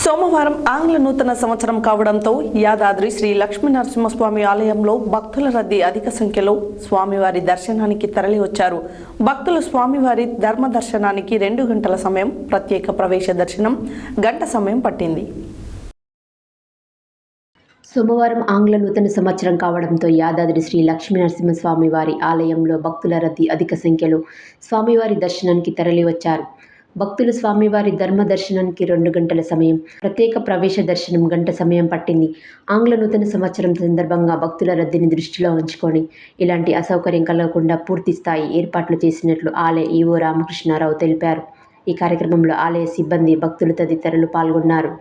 సోమవారం ఆంగ్ల నూతన సంవత్సరం కావడంతో యాదాద్రి శ్రీ లక్ష్మీనరసింహస్వామి ఆలయంలో భక్తుల రద్దీ అధిక సంఖ్యలో స్వామివారి దర్శనానికి తరలివచ్చారు. భక్తులు స్వామివారి ధర్మ దర్శనానికి 2 గంటల సమయం, ప్రత్యేక ప్రవేశ దర్శనం గంట సమయం పట్టింది. సోమవారం ఆంగ్ల నూతన సంవత్సరం కావడంతో యాదాద్రి శ్రీ లక్ష్మీనరసింహస్వామి వారి ఆలయంలో భక్తుల రద్దీ అధిక సంఖ్యలో స్వామివారి దర్శనానికి తరలివచ్చారు. భక్తులు స్వామివారి ధర్మ దర్శనానికి 2 గంటల సమయం, ప్రత్యేక ప్రవేశ దర్శనం గంట సమయం పట్టింది. ఆంగ్ల నూతన సంవత్సరం సందర్భంగా భక్తుల రద్దీని దృష్టిలో ఉంచుకొని ఇలాంటి అసౌకర్యం కలగకుండా పూర్తి స్థాయి ఏర్పాట్లు చేసినట్లు ఆలయ ఈవో రామకృష్ణారావు తెలిపారు. ఈ కార్యక్రమంలో ఆలయ సిబ్బంది, భక్తులు తదితరులు పాల్గొన్నారు.